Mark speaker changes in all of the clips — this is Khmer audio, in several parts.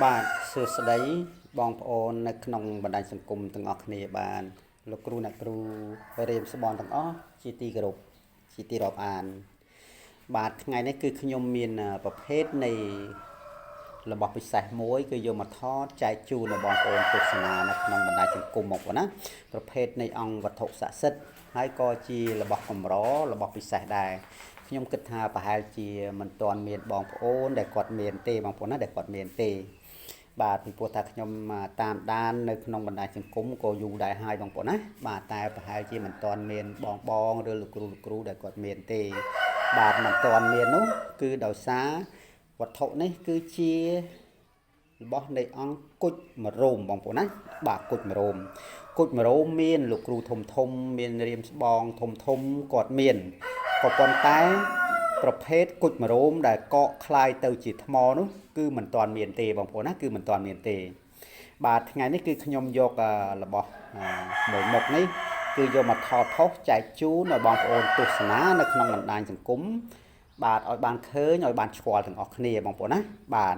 Speaker 1: បាទសួស្តីបងប្អូននៅក្នុងបណ្ដាញសង្គមទាំងអស់គ្នាបានលោកគ្រូអ្នកគ្រូរៀនស្បនទាំងអស់ជាទីគោរពជាទីរាប់អានបាទថ្ងៃនេះគឺខ្ញុំមានប្រភេទនៃរបស់ពិសេសមួយគឺយកមកថតចែកជូនដល់បងប្អូនទស្សនានៅក្នុងបណ្ដាញសង្គមបងប្អូនណាប្រភេទនៃអង្គវត្ថុស័ក្តិសិទ្ធិហើយក៏ជារបស់កម្ររបស់ពិសេសដែរខ្ញុំគិតថាប្រហែលជាមិនទាន់មានបងប្អូនដែលគាត់មានទេបងប្អូនណាដែលគាត់មានទេបាទពីព្រោះថាខ្ញុំតាមដាននៅក្នុងបណ្ដាញសង្គមក៏យូរដែរហើយបងប្អូនណាបាទតែប្រហែលជាមិនទាន់មានបងឬលោកគ្រូដែលគាត់មានទេបាទមិនទាន់មាននោះគឺដោយសារវត្ថុនេះគឺជារបស់នៃអង្គគុជមរោមបងប្អូនណាបាទគុជមរោមមានលោកគ្រូធំមានរៀមស្បងធំគាត់មានក៏ប៉ុន្តែប្រភេទគុជមរោមដែលកកคล้ายទៅជាថ្មនោះគឺមិនទាន់មានទេបងប្អូនណាគឺមិនទាន់មានទេបាទថ្ងៃនេះគឺខ្ញុំយករបស់មួយមុខនេះគឺយកមកថតផុសចែកជូនដល់បងប្អូនទស្សនានៅក្នុងបណ្ដាញសង្គមបាទឲ្យបានឃើញឲ្យបានឆ្ងល់ទាំងអស់គ្នាបងប្អូនណាបាទ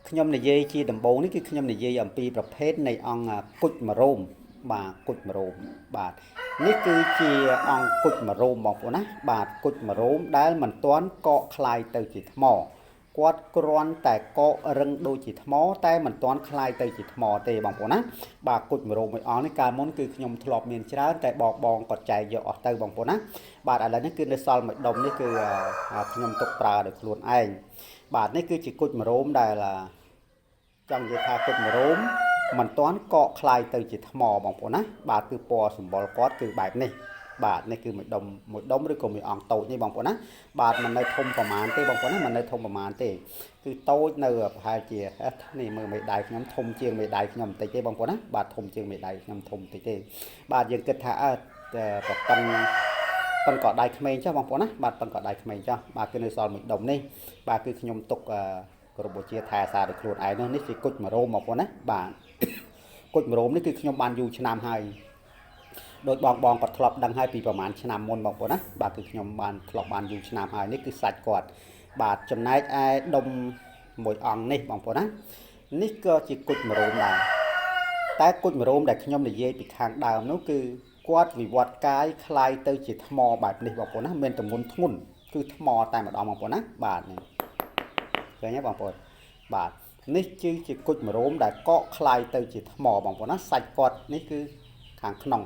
Speaker 1: ខ្ញុំនិយាយជាដំបូងនេះគឺខ្ញុំនិយាយអំពីប្រភេទនៃអង្គគុជមរោមបាទគុជមរោមបាទនេះគឺជាអង្គគុជមរោមបងប្អូនណាបាទគុជមរោមដែលមិនទាន់កកคล้ายទៅជាថ្មគាត់គ្រាន់តែកករឹងដូចជាថ្មតែមិនទាន់คล้ายទៅជាថ្មទេបងប្អូនណាបាទគុជមរោមមួយអង្គនេះកាលមុនគឺខ្ញុំធ្លាប់មានច្រើនតែបងគាត់ចែកយកអស់ទៅបងប្អូនណាបាទឥឡូវនេះគឺនៅសល់មួយដុំនេះគឺខ្ញុំទុកប្រើដោយខ្លួនឯងបាទនេះគឺជាគុជមរោមដែលចង់និយាយថាគុជមរោមមិនទាន់កកคล้ายទៅជាថ្មបងប្អូនណាបាទគឺពណ៌សម្បុរគាត់គឺបែបនេះបាទនេះគឺមួយដុំឬក៏មួយអង្គតូចនេះបងប្អូនណាបាទមិននៅធំប្រមាណទេបងប្អូនណាមិននៅធំប្រមាណទេគឺតូចនៅប្រហែលជានេះមើលមេដៃខ្ញុំធំជាងមេដៃខ្ញុំបន្តិចទេបងប្អូនណាបាទធំជាងមេដៃខ្ញុំធំបន្តិចទេបាទយើងគិតថាប៉ុនក៏ដៃក្មេងចុះបងប្អូនណាបាទប៉ុនក៏ដៃក្មេងចុះបាទគឺនៅសល់មួយដុំនេះបាទគឺខ្ញុំទុកគ្រប់វិជាថែសារដោយខ្លួនឯងនេះជាគុជមរោមបងប្អូនណាបាទគុជមរោមនេះគឺខ្ញុំបានយូរឆ្នាំហើយដោយបងគាត់ធ្លាប់ដឹងហើយពីប្រហែលឆ្នាំមុនបងប្អូនណាបាទគឺខ្ញុំបានធ្លាប់បានយូរឆ្នាំហើយនេះគឺសាច់គាត់បាទចំណែកឯដុំមួយអង្គនេះបងប្អូនណានេះក៏ជាគុជមរោមដែរតែគុជមរោមដែលខ្ញុំនិយាយពីខាងដើមនោះគឺគាត់វិវត្តកាយคล้ายទៅជាថ្មបែបនេះបងប្អូនណាមានទម្ងន់ធ្ងន់គឺថ្មតែម្ដងបងប្អូនណាបាទនេះឃើញទេបងប្អូនបាទនេះគឺជាគុជមរោមដែលកកคล้ายទៅជាថ្មបងប្អូនណាសាច់គាត់នេះគឺខាងក្នុង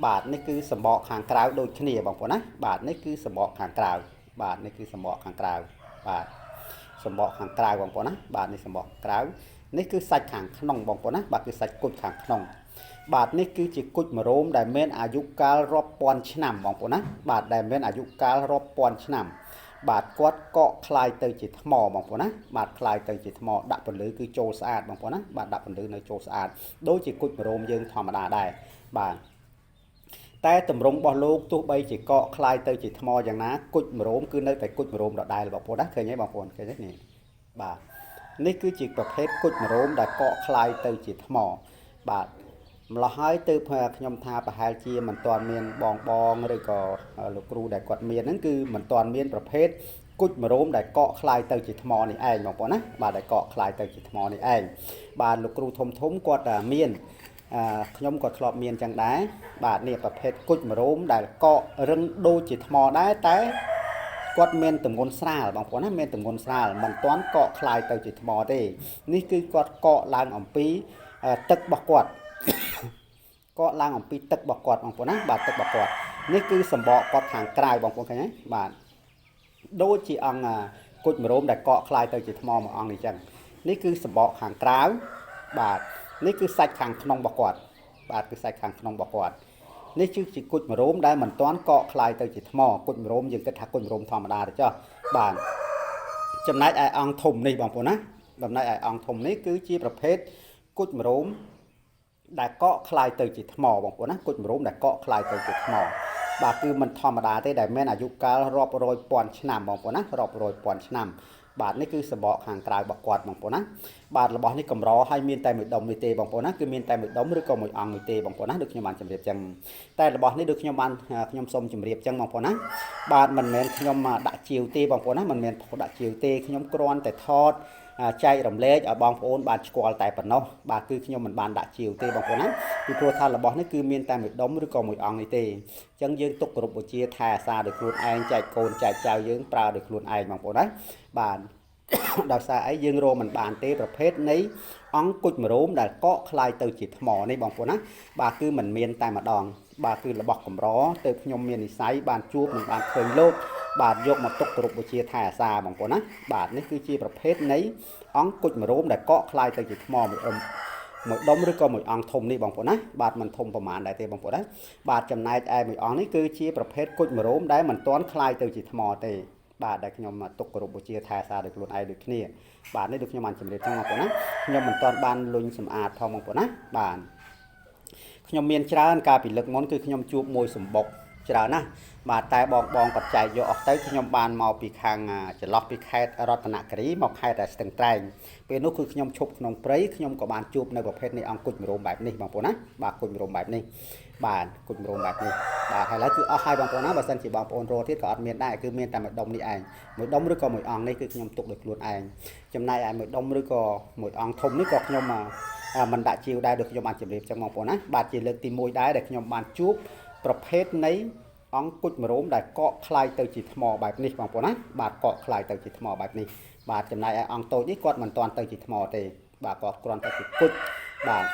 Speaker 1: បាទនេះគឺសម្បកខាងក្រៅដូចគ្នាបងប្អូនណាបាទនេះគឺសម្បកខាងក្រៅបាទនេះគឺសម្បកខាងក្រៅបាទសម្បកខាងក្រៅបងប្អូនណាបាទនេះសម្បកក្រៅនេះគឺសាច់ខាងក្នុងបងប្អូនណាបាទគឺសាច់គុជខាងក្នុងបាទនេះគឺជាគុជមរោមដែលមានអាយុកាលរាប់ពាន់ឆ្នាំបងប្អូនណាបាទដែលមានអាយុកាលរាប់ពាន់ឆ្នាំបាទគាត់កកคล้ายទៅជាថ្មបងប្អូនណាបាទคล้ายទៅជាថ្មដាក់ពន្លឺគឺចូលស្អាតបងប្អូនណាបាទដាក់ពន្លឺនៅចូលស្អាតដូចជាគុជមរោមយើងធម្មតាដែរបាទតែតម្រង់របស់លោកទោះបីជាកកคล้ายទៅជាថ្មយ៉ាងណាគុជមរោមគឺនៅតែគុជមរោមដដែលបងប្អូនណាឃើញទេបងប្អូនឃើញទេនេះបាទនេះគឺជាប្រភេទគុជមរោមដែលកកคล้ายទៅជាថ្មបាទម្ល៉េះហើយទៅខ្ញុំថាប្រហែលជាមិនទាន់មានបងឬក៏លោកគ្រូដែលគាត់មានហ្នឹងគឺមិនទាន់មានប្រភេទគុជមរោមដែលកកคล้ายទៅជាថ្មនេះឯងបងប្អូនណាបាទដែលកកคล้ายទៅជាថ្មនេះឯងបាទលោកគ្រូធំគាត់មានខ្ញុំក៏ធ្លាប់មានចឹងដែរបាទនេះប្រភេទគុជមរោមដែលកករឹងដូចជាថ្មដែរតែគាត់មានទម្ងន់ស្រាលបងប្អូនណាមានទម្ងន់ស្រាលមិនទាន់កកคล้ายទៅជាថ្មទេនេះគឺគាត់កកឡើងអំពីទឹករបស់គាត់កកឡើងអំពីទឹករបស់គាត់បងប្អូនណាបាទទឹករបស់គាត់នេះគឺសម្បកគាត់ខាងក្រៅបងប្អូនឃើញទេបាទដូចជាអង្គគុជមរោមដែលកកคล้ายទៅជាថ្មមួយអង្គនេះចឹងនេះគឺសម្បកខាងក្រៅបាទនេះគឺសាច់ខាងក្នុងរបស់គាត់បាទគឺសាច់ខាងក្នុងរបស់គាត់នេះគឺជាគុជមរោមដែលមិនទាន់កកคล้ายទៅជាថ្មគុជមរោមយើងគិតថាគុជមរោមធម្មតាទេចុះបាទចំណែកឯអង្គធំនេះបងប្អូនណាចំណែកឯអង្គធំនេះគឺជាប្រភេទគុជមរោមដែលកកคล้ายទៅជាថ្មបងប្អូនណាគុជមរោមដែលកកคล้ายទៅជាថ្មបាទគឺមិនធម្មតាទេដែលមានអាយុកាលរាប់រយពាន់ឆ្នាំបងប្អូនណារាប់រយពាន់ឆ្នាំបាទនេះគឺសម្បកខាងក្រៅរបស់គាត់បងប្អូនណាបាទរបស់នេះកម្រហើយមានតែមួយដុំនេះទេបងប្អូនណាគឺមានតែមួយដុំឬក៏មួយអង្គនេះទេបងប្អូនណាដូចខ្ញុំបានជម្រាបចឹងតែរបស់នេះដូចខ្ញុំបានខ្ញុំសូមជម្រាបចឹងបងប្អូនណាបាទមិនមែនខ្ញុំដាក់ជាវទេបងប្អូនណាមិនមែនដាក់ជាវទេខ្ញុំគ្រាន់តែថត ចែករំលែកឲ្យបងប្អូនបានស្គាល់តែប៉ុណ្ណោះបាទគឺខ្ញុំមិនបានដាក់ជាវទេបងប្អូនណាពីព្រោះថារបស់នេះគឺមានតែមួយដុំឬក៏មួយអង្គនេះទេអញ្ចឹងយើងទុកគោរពបូជាថែអាសាដោយខ្លួនឯងចែកកូនចែកចៅយើងប្រើដោយខ្លួនឯងបងប្អូនណាបាទដោយសារអីយើងរកមិនបានទេប្រភេទនៃអង្គគុជមរោមដែលកកคล้ายទៅជាថ្មនេះបងប្អូនណាបាទគឺមិនមានតែម្ដងបាទគឺរបស់កម្រទៅខ្ញុំមាននិស័យបានជួបនិងបានឃើញលោកបាទយកមកទុកគោរពបូជាថែអាសាបងប្អូនណាបាទនេះគឺជាប្រភេទនៃអង្គគុជមរោមដែលកកคล้ายទៅជាថ្មមួយដុំឬក៏មួយអង្គធំនេះបងប្អូនណាបាទមិនធំប្រមាណដែរទេបងប្អូនណាបាទចំណែកឯមួយអង្គនេះគឺជាប្រភេទគុជមរោមដែលមិនទាន់คล้ายទៅជាថ្មទេបាទដែលខ្ញុំទុកគោរពបូជាថែអាសាដោយខ្លួនឯងដូចគ្នាបាទនេះដូចខ្ញុំបានជម្រាបចឹងបងប្អូនណាខ្ញុំមិនទាន់បានលុញសម្អាតផងបងប្អូនណាបាទខ្ញុំមានច្រើនកាលពីលើកមុនគឺខ្ញុំជួបមួយសម្បុកច្រើនណាស់បាទតែបងបច្ច័យយកអស់ទៅខ្ញុំបានមកពីខាងចន្លោះពីខេត្តរតនគិរីមកខេត្តស្ទឹងត្រែងពេលនោះគឺខ្ញុំឈប់ក្នុងព្រៃខ្ញុំក៏បានជួបនៅប្រភេទនៃអង្គគុជមរោមបែបនេះបងប្អូនណាបាទគុជមរោមបែបនេះបាទគុជមរោមបែបនេះបាទហើយឡើយគឺអស់ហើយបងប្អូនណាបើសិនជាបងប្អូនរកទៀតក៏អត់មានដែរគឺមានតែមួយដុំនេះឯងមួយដុំឬក៏មួយអង្គនេះគឺខ្ញុំទុកដោយខ្លួនឯងចំណែកឯមួយដុំឬក៏មួយអង្គធំនេះក៏ខ្ញុំមិនដាក់ជាវដែរដូចខ្ញុំបានជម្រាបចឹងបងប្អូនណាបាទជាលើកទី1ដែរដែលខ្ញុំបានជួបប្រភេទនៃអង្គគុជមរោមដែលកកคล้ายទៅជាថ្មបែបនេះបងប្អូនណាបាទកកคล้ายទៅជាថ្មបែបនេះបាទចំណែកឯអង្គតូចនេះគាត់មិនទាន់ទៅជាថ្មទេបាទគាត់គ្រាន់តែជាគុជបាទ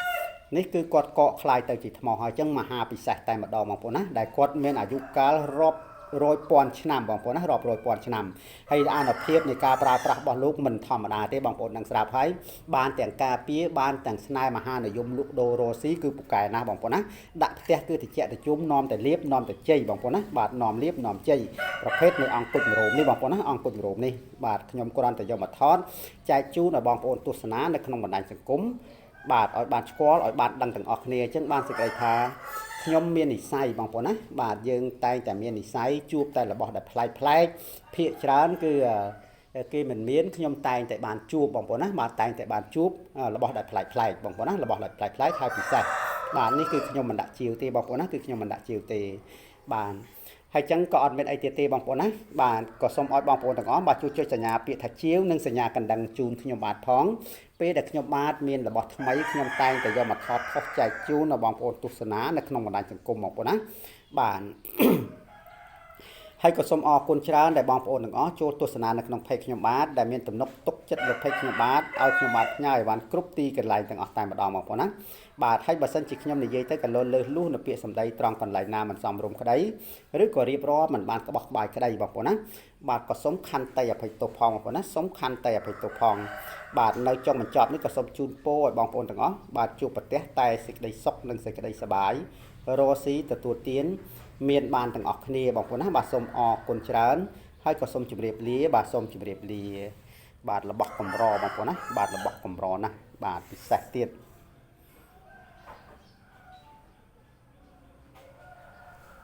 Speaker 1: នេះគឺគាត់កកคล้ายទៅជាថ្មហើយអញ្ចឹងមហាពិសេសតែម្ដងបងប្អូនណាដែលគាត់មានអាយុកាលរាប់រយពាន់ឆ្នាំបងប្អូនណារាប់រយពាន់ឆ្នាំហើយអានុភាពនៃការប្រើប្រាស់របស់លោកមិនធម្មតាទេបងប្អូននឹងស្រាប់ហើយបានទាំងការពារបានទាំងស្នេហ៍មហានិយមលក់ដូររស៊ីគឺពូកែណាស់បងប្អូនណាដាក់ផ្ទះគឺតិចតិជុំនាំតែលៀបនាំតែជ័យបងប្អូនណាបាទនាំលៀបនាំជ័យប្រភេទនៃអង្គគុជមរោមនេះបងប្អូនណាអង្គគុជមរោមនេះបាទខ្ញុំគ្រាន់តែយកមកថតចែកជូនដល់បងប្អូនទស្សនានៅក្នុងបណ្ដាញសង្គមបាទឲ្យបានស្គាល់ឲ្យបានដឹងទាំងអស់គ្នាអញ្ចឹងបានសេចក្តីថាខ្ញុំមាននិស័យបងប្អូនណាបាទយើងតែងតែមាននិស័យជួបតែរបស់ដែលប្លែកភាគច្រើនគឺគេមិនមានខ្ញុំតែងតែបានជួបបងប្អូនណាបាទតែងតែបានជួបរបស់ដែលប្លែកបងប្អូនណារបស់ដែលប្លែកហើយពិសេសបាទនេះគឺខ្ញុំមិនដាក់ជាវទេបងប្អូនណាគឺខ្ញុំមិនដាក់ជាវទេបាទហើយចឹងក៏អត់មានអីទៀតទេបងប្អូនណាបាទក៏សូមឲ្យបងប្អូនទាំងអស់បាទជួយចុចសញ្ញាពាក្យថាជាវនិងសញ្ញាកណ្ដឹងជូនខ្ញុំបាទផងពេលដែលខ្ញុំបាទមានរបស់ថ្មីខ្ញុំតែងតែយកមកថតផុសចែកជូនដល់បងប្អូនទស្សនានៅក្នុងបណ្ដាញសង្គមបងប្អូនណាបាទហើយក៏សូមអរគុណច្រើនដែលបងប្អូនទាំងអស់ចូលទស្សនានៅក្នុង page ខ្ញុំបាទដែលមានទំនុកទុកចិត្តលើ page ខ្ញុំបាទឲ្យខ្ញុំបាទផ្ញើឲ្យបានគ្រប់ទីកន្លែងទាំងអស់តែម្ដងបងប្អូនណាបាទហើយបើសិនជាខ្ញុំនិយាយទៅក៏លើសលួសនៅពាក្យសម្ដីត្រង់កន្លែងណាមិនសមរម្យក្តីឬក៏រៀបរាប់មិនបានក្បោះក្បាយក្តីបងប្អូនណាបាទក៏សូមខន្តីអភ័យទោសផងបងប្អូនណាសូមខន្តីអភ័យទោសផងបាទនៅចុងបញ្ចប់នេះក៏សូមជូនពរឲ្យបងប្អូនទាំងអស់បាទជួបប្រទះតែសេចក្តីសុខនិងសេចក្តីសប្បាយរស់ស៊ីទទួលទានមានបានទាំងអស់គ្នាបងប្អូនណាបាទសូមអរគុណច្រើនហើយក៏សូមជម្រាបលាបាទសូមជម្រាបលាបាទរបស់កម្របងប្អូនណាបាទរបស់កម្រណាបាទពិសេសទៀត